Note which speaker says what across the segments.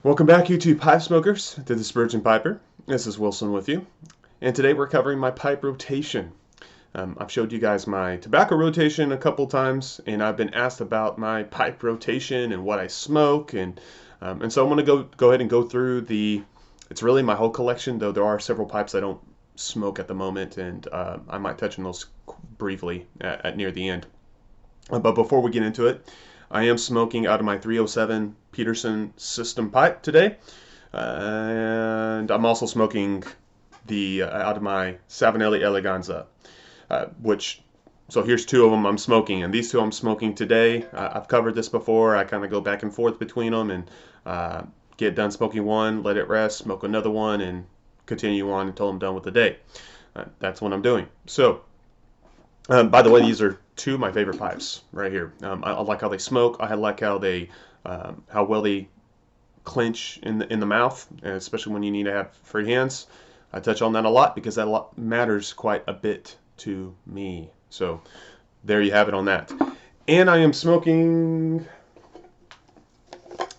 Speaker 1: Welcome back, YouTube pipe smokers, to the Spurgeon Piper. This is Wilson with you, and today we're covering my pipe rotation. I've showed you guys my tobacco rotation a couple times, and I've been asked about my pipe rotation and what I smoke, and so I'm going to go ahead and go through it's really my whole collection, though there are several pipes I don't smoke at the moment, and I might touch on those briefly at near the end. But before we get into it, I am smoking out of my 307 Peterson system pipe today, and I'm also smoking out of my Savinelli Eleganza, so here's two of them I'm smoking, and these two I'm smoking today. I've covered this before. I kind of go back and forth between them, and get done smoking one, let it rest, smoke another one, and continue on until I'm done with the day. That's what I'm doing. So, by the way, these are two of my favorite pipes right here. I like how they smoke. I like how how well they clench in the mouth, especially when you need to have free hands. I touch on that a lot because that matters quite a bit to me. So there you have it on that. And I am smoking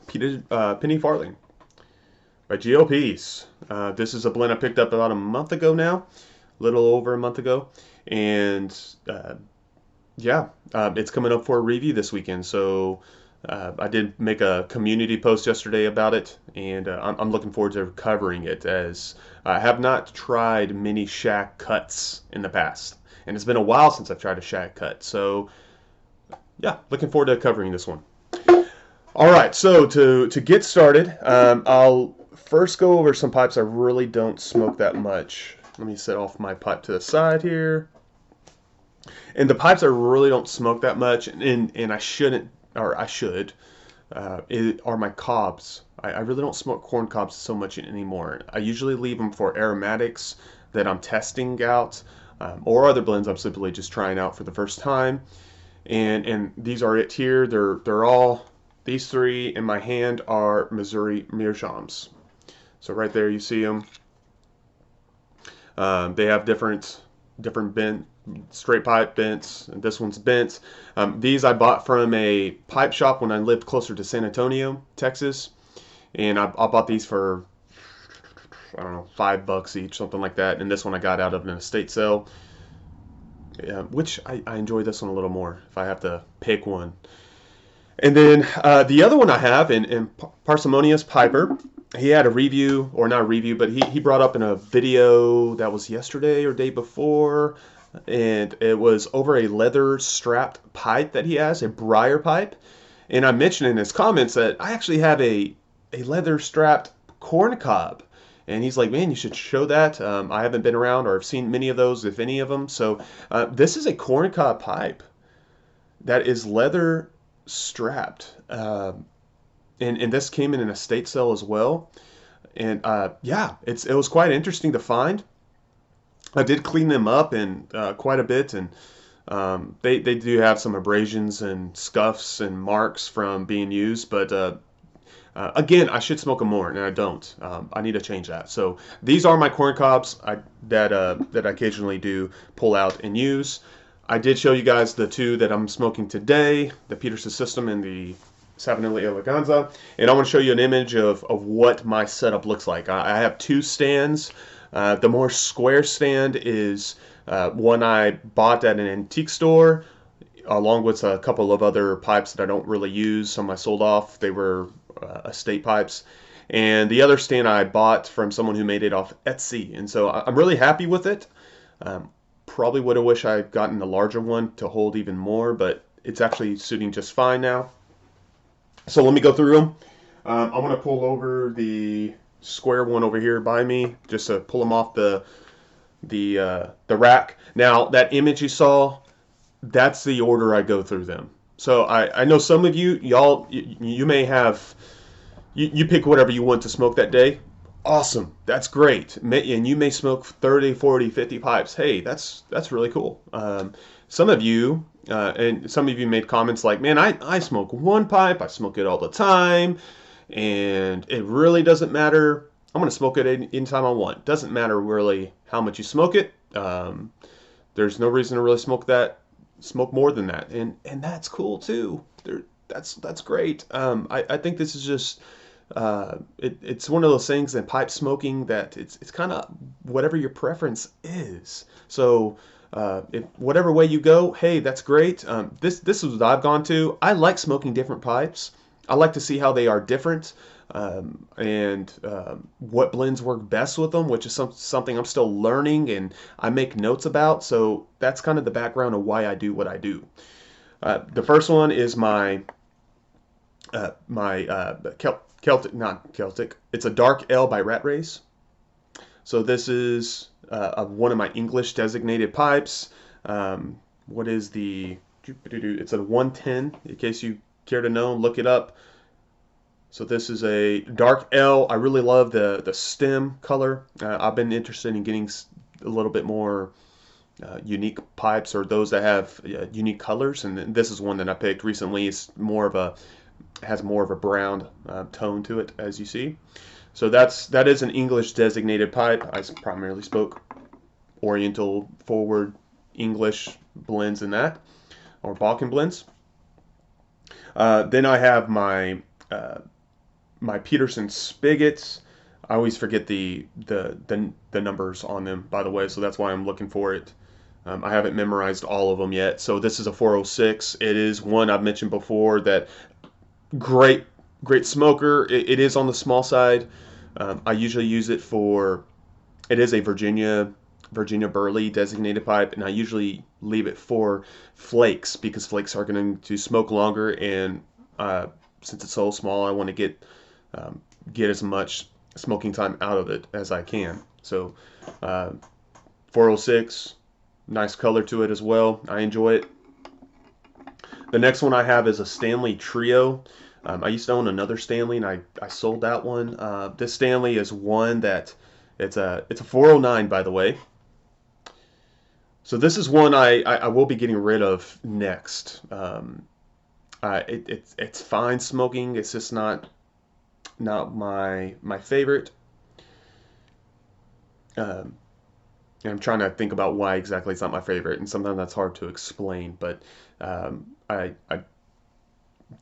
Speaker 1: Penny Farthing by GLPs. This is a blend I picked up about a month ago now, a little over a month ago, and it's coming up for a review this weekend. So I did make a community post yesterday about it, and I'm looking forward to covering it, as I have not tried many shack cuts in the past, and it's been a while since I've tried a shack cut. So yeah, looking forward to covering this one. All right, so to get started, I'll first go over some pipes I really don't smoke that much. Let me set off my pipe to the side here. And the pipes I really don't smoke that much, and I shouldn't, or I should, are my Cobs. I really don't smoke corn cobs so much anymore. I usually leave them for aromatics that I'm testing out, or other blends I'm simply just trying out for the first time. And these are it here. They're all, these three in my hand are Missouri Meerschaums. So right there you see them. They have different bent, straight pipe bents, and this one's bent. These I bought from a pipe shop when I lived closer to San Antonio, Texas, and I bought these for, I don't know, $5 each, something like that. And this one I got out of an estate sale, which I enjoy this one a little more if I have to pick one. And then the other one I have in Parsimonious Piper. He had a review, or not a review, but he brought up in a video that was yesterday or day before, and it was over a leather strapped pipe that he has, a briar pipe. And I mentioned in his comments that I actually have a leather strapped corn cob. And he's like, man, you should show that. I haven't been around or have seen many of those, if any of them. So this is a corn cob pipe that is leather strapped. And this came in an estate sale as well. And it was quite interesting to find. I did clean them up and quite a bit, and they do have some abrasions and scuffs and marks from being used. But again, I should smoke them more, and I don't. I need to change that. So these are my corn cobs that I occasionally do pull out and use. I did show you guys the two that I'm smoking today, the Peterson System and the Savinelli Eleganza, and I want to show you an image of what my setup looks like. I have two stands. The more square stand is one I bought at an antique store, along with a couple of other pipes that I don't really use. Some I sold off. They were estate pipes. And the other stand I bought from someone who made it off Etsy. And so I'm really happy with it. Probably would have wished I'd gotten the larger one to hold even more, but it's actually suiting just fine now. So let me go through them. I'm going to pull over the square one over here by me, just to pull them off the rack. Now, that image you saw, that's the order I go through them. So I know some of you may have, you pick whatever you want to smoke that day. Awesome, that's great. And you may smoke 30, 40, 50 pipes. Hey, that's really cool. Some of you, and some of you made comments like, man, I smoke one pipe, I smoke it all the time, and it really doesn't matter. I'm going to smoke it anytime I want. Doesn't matter really how much you smoke it. There's no reason to really smoke more than that, and that's cool too. That's great. I think this is just It's one of those things in pipe smoking that it's kind of whatever your preference is. So if whatever way you go, hey, that's great. This is what I've gone to. I like smoking different pipes. I like to see how they are different, and what blends work best with them, which is something I'm still learning and I make notes about. So that's kind of the background of why I do what I do. The first one is my Celtic, not Celtic. It's a dark ale by Rat Race. So this is one of my English designated pipes. What is the? It's a 110. In case you care to know, look it up. So this is a dark ale. I really love the stem color. I've been interested in getting a little bit more unique pipes, or those that have unique colors, and this is one that I picked recently. It's more of a has more of a brown tone to it, as you see. So that is an English designated pipe. I primarily spoke Oriental forward English blends in that, or Balkan blends. Then I have my Peterson spigots. I always forget the numbers on them, by the way, so that's why I'm looking for it. I haven't memorized all of them yet. So this is a 406. It is one I've mentioned before that great smoker. It is on the small side. I usually use it for. It is a Virginia Burley designated pipe, and I usually leave it for flakes because flakes are going to smoke longer, and since it's so small, I want to get as much smoking time out of it as I can. So 406, nice color to it as well. I enjoy it. The next one I have is a Stanley Trio. I used to own another Stanley, and I sold that one. This Stanley is one that it's a 409, by the way. So this is one I will be getting rid of next. It's fine smoking. It's just not my favorite. And I'm trying to think about why exactly it's not my favorite, and sometimes that's hard to explain. But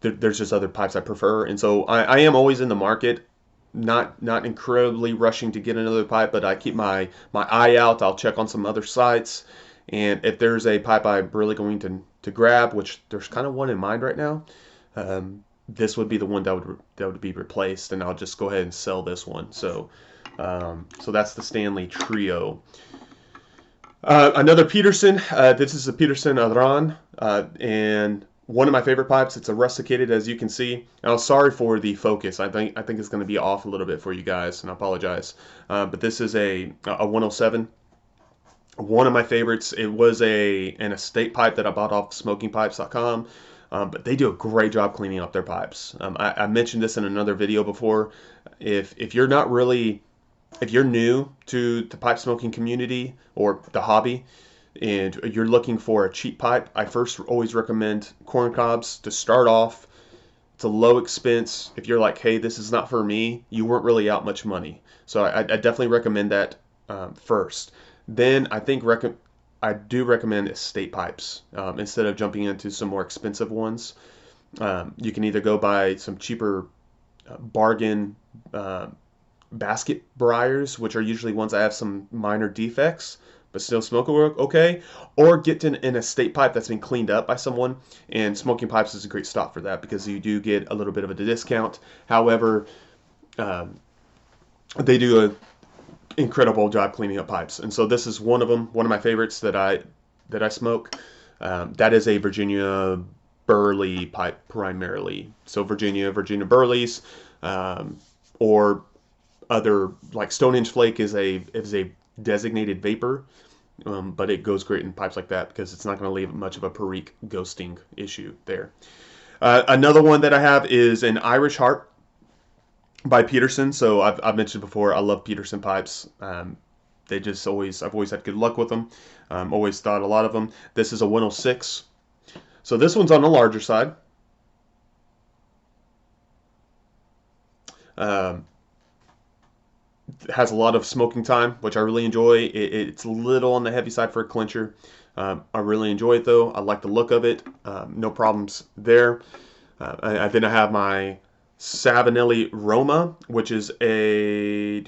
Speaker 1: there's just other pipes I prefer, and so I am always in the market, not incredibly rushing to get another pipe, but I keep my eye out. I'll check on some other sites, and if there's a pipe I'm really going to grab, which there's kind of one in mind right now, this would be the one that would be replaced, and I'll just go ahead and sell this one. So that's the Stanley Trio. Another Peterson. This is a Peterson Alarm, and one of my favorite pipes. It's a rusticated, as you can see. And I'm sorry for the focus. I think it's going to be off a little bit for you guys, and I apologize. But this is a 107. One of my favorites. It was an estate pipe that I bought off smokingpipes.com. But they do a great job cleaning up their pipes. I mentioned this in another video before. If you're new to the pipe smoking community or the hobby, and you're looking for a cheap pipe, I first always recommend corn cobs to start off. It's a low expense. If you're like, hey, this is not for me, you weren't really out much money. So I definitely recommend that first. Then I do recommend estate pipes instead of jumping into some more expensive ones. You can either go buy some cheaper bargain basket briars, which are usually ones that have some minor defects but still smoke okay, or get an estate pipe that's been cleaned up by someone, and Smoking Pipes is a great stop for that because you do get a little bit of a discount. However, they do an incredible job cleaning up pipes, and so this is one of them, one of my favorites that I smoke. That is a Virginia Burley pipe primarily. So Virginia Burleys, or other, like Stonehenge Flake is a designated vapor, but it goes great in pipes like that because it's not going to leave much of a perique ghosting issue there. Another one that I have is an Irish Harp by Peterson. So I've mentioned before, I love Peterson pipes. I've always had good luck with them. Always thought a lot of them. This is a 106. So this one's on the larger side. Has a lot of smoking time, which I really enjoy. It's a little on the heavy side for a clincher. I really enjoy it though. I like the look of it. No problems there. Then I have my Savinelli Roma, which is a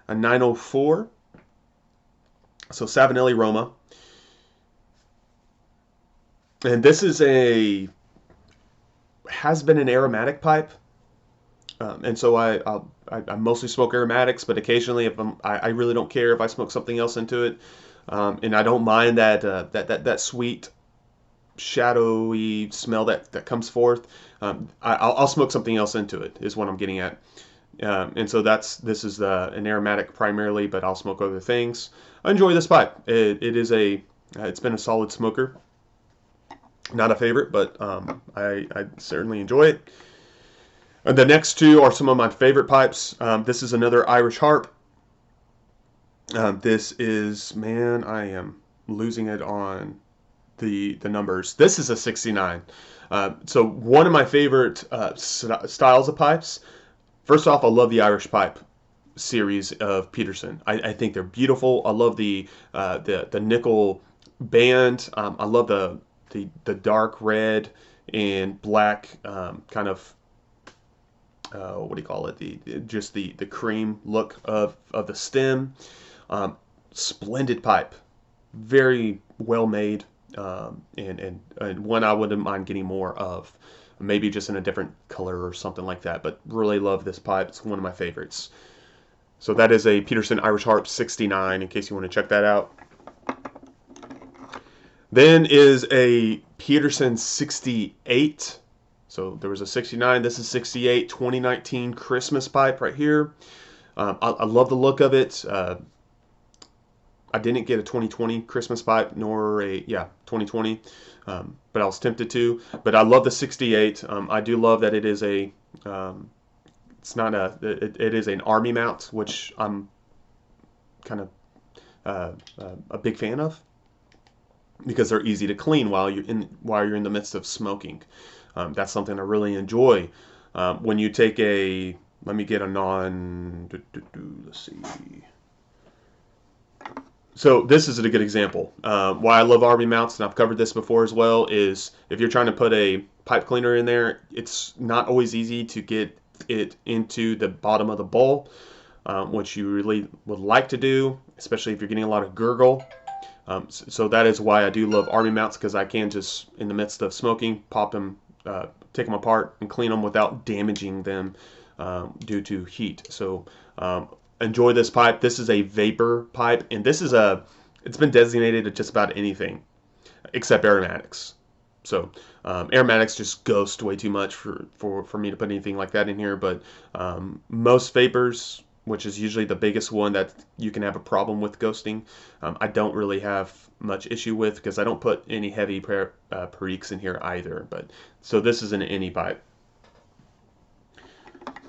Speaker 1: 904. So Savinelli Roma, and this is has been an aromatic pipe, and so I mostly smoke aromatics, but occasionally if I really don't care if I smoke something else into it, and I don't mind that sweet shadowy smell that comes forth. I'll smoke something else into it is what I'm getting at. And so this is an aromatic primarily, but I'll smoke other things. I enjoy this pipe. It's been a solid smoker. Not a favorite, but I certainly enjoy it. And the next two are some of my favorite pipes. This is another Irish Harp. This is, man, I am losing it on the numbers. This is a 69. So one of my favorite styles of pipes. First off, I love the Irish pipe series of Peterson. I think they're beautiful. I love the nickel band. I love the dark red and black kind of what do you call it? Just the cream look of the stem. Splendid pipe, very well made, and one I wouldn't mind getting more of. Maybe just in a different color or something like that, but really love this pipe. It's one of my favorites. So that is a Peterson Irish Harp 69, in case you want to check that out. Then is a Peterson 68. So there was a 69, this is 68, 2019 Christmas pipe right here. I love the look of it. I didn't get a 2020 Christmas pipe, nor a 2020, but I was tempted to. But I love the 68. I do love that it is it is an army mount, which I'm kind of a big fan of, because they're easy to clean while you're in the midst of smoking. That's something I really enjoy. When you take let me get a let's see. So this is a good example. Why I love army mounts, and I've covered this before as well, is if you're trying to put a pipe cleaner in there, it's not always easy to get it into the bottom of the bowl, which you really would like to do, especially if you're getting a lot of gurgle. So that is why I do love army mounts, because I can just, in the midst of smoking, pop them, take them apart and clean them without damaging them due to heat. So enjoy this pipe. This is a vapor pipe, and it's been designated to just about anything except aromatics. So aromatics just ghost way too much for me to put anything like that in here, but most vapors, which is usually the biggest one that you can have a problem with ghosting, I don't really have much issue with, because I don't put any heavy periques in here either. But so this is an any pipe.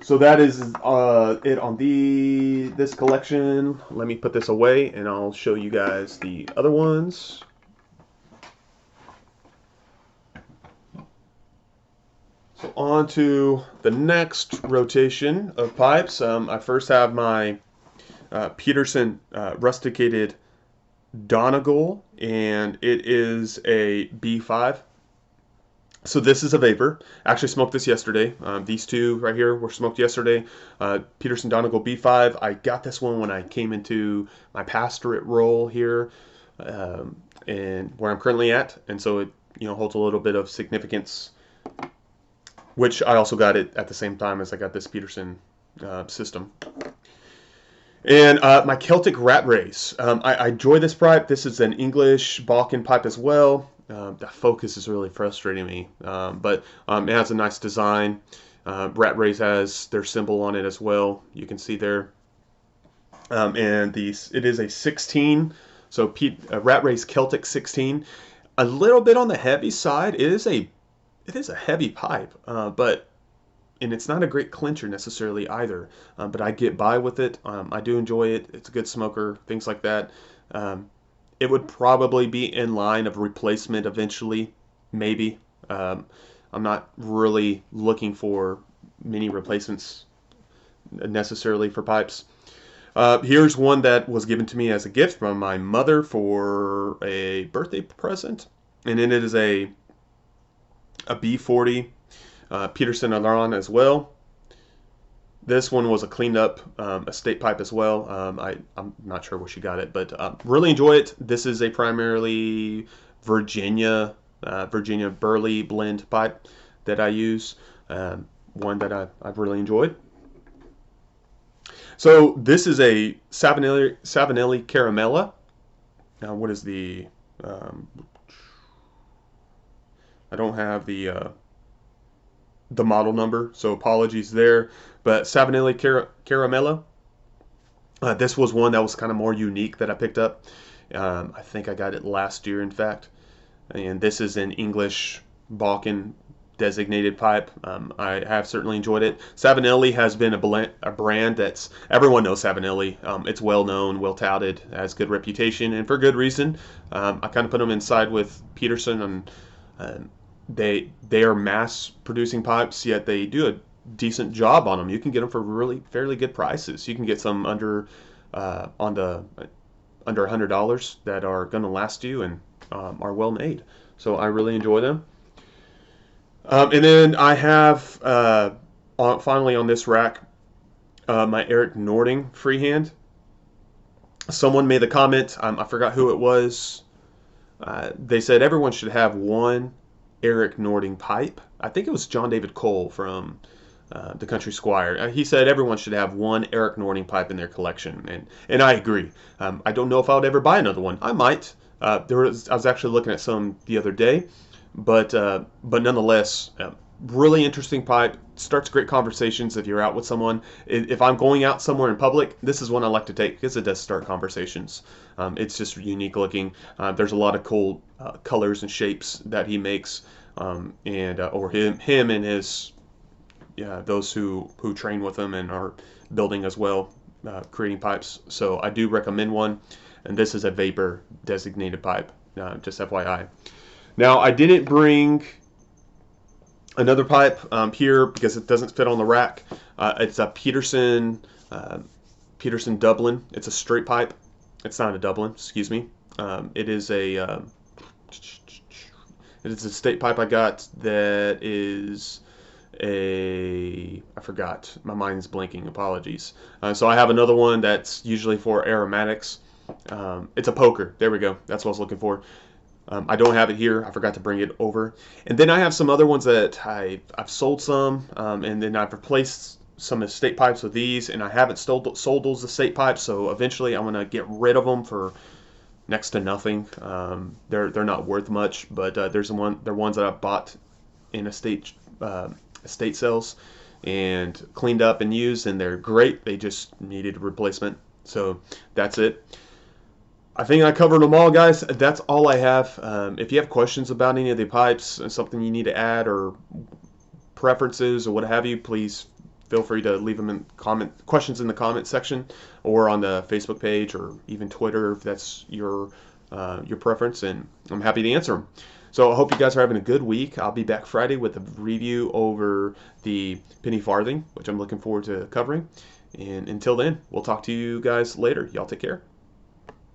Speaker 1: So that is it on this collection. Let me put this away, and I'll show you guys the other ones. So on to the next rotation of pipes. I first have my Peterson Rusticated Donegal, and it is a B5. So this is a vapor. I actually smoked this yesterday. These two right here were smoked yesterday. Peterson Donegal B5. I got this one when I came into my pastorate role here, and where I'm currently at, and so it holds a little bit of significance. Which I also got it at the same time as I got this Peterson system. And my Celtic Rat Race. I enjoy this pipe. This is an English Balkan pipe as well. The focus is really frustrating me, but it has a nice design. Rat Race has their symbol on it as well. You can see there. And it is a 16, so Rat Race Celtic 16. A little bit on the heavy side. It is a heavy pipe, and it's not a great clincher necessarily either, but I get by with it. I do enjoy it. It's a good smoker, things like that. It would probably be in line of replacement eventually, maybe. I'm not really looking for many replacements necessarily for pipes. Here's one that was given to me as a gift from my mother for a birthday present, and then it is a B40. Peterson Alarm as well. This one was a cleaned up estate pipe as well. I'm not sure where she got it, but really enjoy it. This is a primarily Virginia Burley blend pipe that I use. One that I've really enjoyed. So this is a Savinelli Caramella. Now, what is the? I don't have the model number, so apologies there. But Savinelli Caramella. This was one that was kind of more unique that I picked up. I think I got it last year, in fact. And this is an English Balkan designated pipe. I have certainly enjoyed it. Savinelli has been a brand that's, everyone knows Savinelli. It's well known, well touted, has good reputation, and for good reason. I kind of put them inside with Peterson, and they are mass producing pipes, yet they do a decent job on them. You can get them for really fairly good prices. You can get some under under $100 that are going to last you and are well made. So I really enjoy them. And then I have finally on this rack my Eric Nording Freehand. Someone made the comment, I forgot who it was. They said everyone should have one Eric Nording pipe. I think it was John David Cole from the Country Squire. He said everyone should have one Eric Nording pipe in their collection, and I agree. I don't know if I would ever buy another one. I might. I was actually looking at some the other day, but nonetheless, really interesting pipe. Starts great conversations if you're out with someone. If I'm going out somewhere in public, this is one I like to take because it does start conversations. It's just unique looking. There's a lot of cool colors and shapes that he makes, or him and his those who train with him and are building as well, creating pipes. So I do recommend one, and this is a vapor designated pipe, just FYI. Now, I didn't bring another pipe here because it doesn't fit on the rack. It's a Peterson Dublin. It's a straight pipe. It's not a Dublin, excuse me. It is a state pipe I got that is I forgot. My mind's blanking. Apologies. So I have another one that's usually for aromatics. It's a poker. There we go. That's what I was looking for. I don't have it here. I forgot to bring it over. And then I have some other ones that I've sold some, and then I've replaced some estate pipes with these, and I haven't sold those estate pipes, so eventually I'm going to get rid of them for next to nothing. They're not worth much, but they're ones that I bought in estate sales and cleaned up and used, and they're great. They just needed a replacement. So that's it. I think I covered them all, guys. That's all I have. If you have questions about any of the pipes, something you need to add, or preferences, or what have you, please feel free to leave them in questions in the comment section, or on the Facebook page, or even Twitter if that's your preference, and I'm happy to answer them. So I hope you guys are having a good week. I'll be back Friday with a review over the penny farthing, which I'm looking forward to covering. And until then, we'll talk to you guys later. Y'all take care.